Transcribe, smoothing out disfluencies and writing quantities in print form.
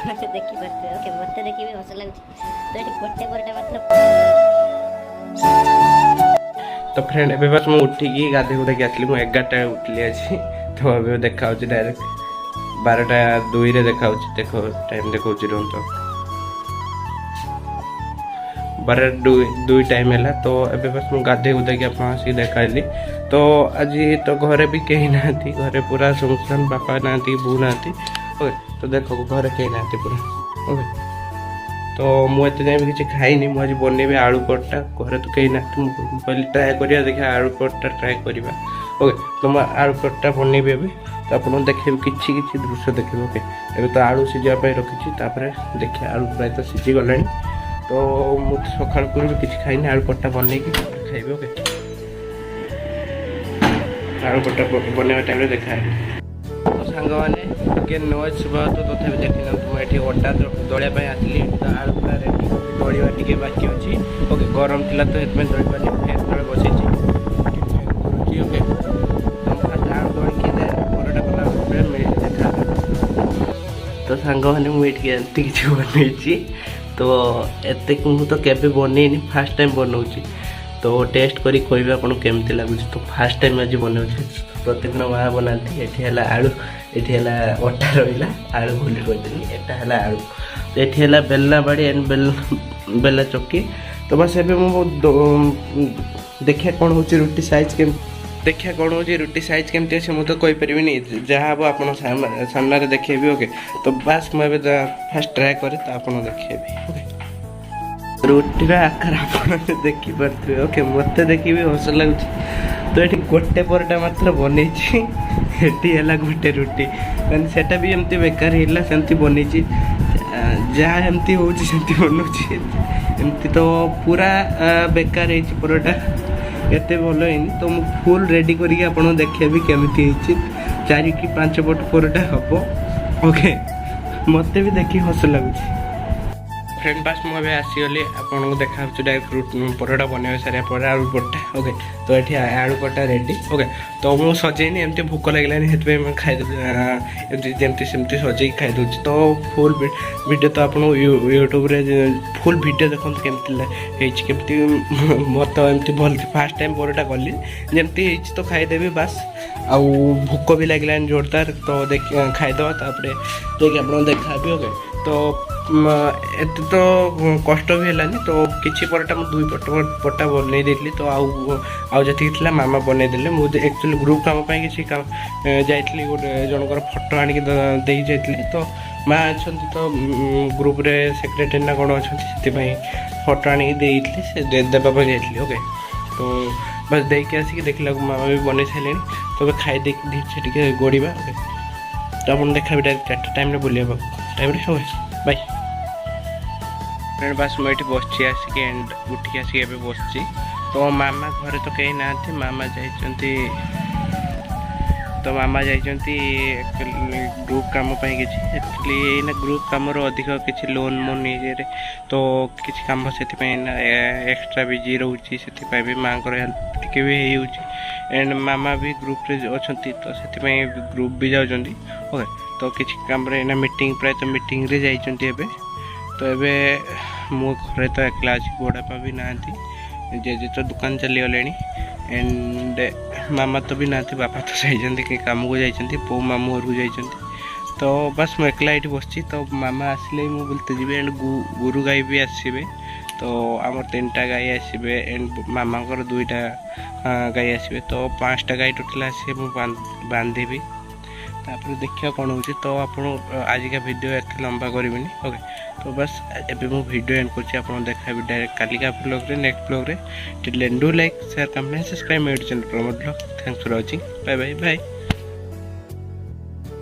आपने देखी पारते ओके मत देखि भी हस लागुच तो ये गोटे परटा मात्र। तो फ्रेंड ए बस मुझे उठिकी गाधे गुधा आसली मुझे 11टा उठली अच्छी तो अभी देखा डायरेक्ट 12:02 देखा देख टाइम देखा रुहत 12:02 टाइम है तो ए बस मुझे गाधे गुधा आपसी देखाली तो आज तो घरे भी कहीं ना घरे पूरा सुनसान बापा ना बो ना ओके तो देखो घरे कहीं ना पूरा ओके तो मुझे जाए किसी खाईनी मुझे बनैबी आलू परटा घरे तो कहीं ना पहले ट्राए करिया देखा आलू परटा ट्राए करवा ओके तो मैं आलू परटा बनैबी अभी तो आप देखे किसी दृश्य देखिए ओके एवं तो आलू सीझापी रखी देखिए आलू प्राय तो सीझी गला तो मुझे सकाल पूर्व किसी खाईनी आलू परटा बनैकी खाइबी ओके आलू परटा बनवा टाइम देखा तो सांग मैंने टे नॉइज सुबह तो तथापि देखी ना मुझे अटा दलिया आसली तो आलू पूरा रेडी दलिया टे बाकी अच्छी ओके गरम थी तो ये दली पानी फेर तले बसई ओके तो फास्ट आलू दलिकी परटा कला देखा तो सांग मैंने मुझे किसी बनई तो एत तो केवे बनईनी फास्ट टाइम बनाऊँगी तो टेस्ट करी कहबे आपको केमती लगुच तो फास्ट टाइम आज बनाऊँ प्रत्येक दिन माँ बनाती ये आलू ये अटा रहा आलू भूल कहती यहाँ आलू तो ये बेलना बाड़ी एंड बेला चक्की तो बस एवं देखिए कौन हो रुटी साइज के देखिए कौन हो रुटी साइज केमती अच्छे मुझे तो कहीपरि जहाँ हम आप सामने देखेबी ओके तो बस मुझे फास्ट ट्राए करे तो आप देखेबी ओके रुटीर आकार आप देखी पारे ओके मत देखी भी हस लगुच तो ये गोटे परटा मात्र बनई है गोटे रुटी मैंने सेटा भी एमती बेकार है सेमती बनई जहाँ एमती होमती बनाऊँगी एमती तो पूरा बेकार है परटा एत भल है तो मुझे फुल रेडी करके आपको देखेबी केमती 4 कि 5 पट परटा हम ओके मत भी देखी हस लगुच फ्रेंड पास मुझे आसीगली आपको देखा डायरेक्ट परटा बनवा सारा पर आलू परटा ओके तो ये आलू परटा रेडी ओके तो मुझे सजेनी एमती भोक लगे मैं खाई जमती सेमती सजे खाईदे तो फुल वीडियो तो आप यूट्यूब फुल वीडियो देखते केमती मत एमती भल फास्ट टाइम परटा कली जमती तो खाईदेवी बस आउ भोक भी लगे जोरदार तो देख खाईदे देखिए आप देखा ओके तो एत तो कष्ट भी है तो किसी परटा मुझे 2 पटा बनई देली तो आउ जी मामा बनईदे मुझे एक्चुअली ग्रुप काम किसी काम जाइली गोटे जनकर फोटो आनिक दे जाइली तो माँ अच्छा तो ग्रुप रे सेक्रेटरी ना कौन अच्छा से फोटो आनिक देवाई जाइली ओके तो बस देख आसिक देखला मामा भी बनई सारे तो खाई देखे गोड़ा ओके तो आप देखा डायरेक्ट 4टा टाइम बुलाइबा टाइम बाय फ्रेंड बस मुझे बस आसिक एंड उठिक आसिक बस तो मामा घरे तो कहीं ना मामा जाइंट तो मामा जाइंट ग्रुप काम एक्चुअली ना ग्रुप कम अधिक किसी लोन मोन ये तो किसी कम से एक्सट्रा बिजी रोचे से भी माँ को हेल्प टी भी एंड मामा भी ग्रुप रे अच्छा तो से ग्रुप भी जाऊँगी ओके तो किसी कम मीटिंग प्राय तो मीटिंग रे जाइए तो ये मो घर तो एकला अच्छी बड़ापा भी ना जेजे तो दुकान चली गले एंड मामा तो भी ना बापा तो जाइए कहीं कम को जाइए पो मामू घर को जाइए तो बस मुझे एकला ये बस तो मामा आसले मुझे बोलते जी एंड गुरु गाई भी आसवे तो आमर 3टा गाई आसवे एंड मामा 2टा गाई आसवे तो 5टा गाई टोटाल आसे मुझे बांधेबी तापर देखिए कौन हो तो आप आजिका वीडियो एत लंबा करी ओके तो बस एबे मु वीडियो एंड कर देखा डायरेक्ट कालिका ब्लॉग रे नेक्स्ट ब्लॉग रे do like share comment subscribe मेरे channel Pramod blog thanks for watching bye bye bye.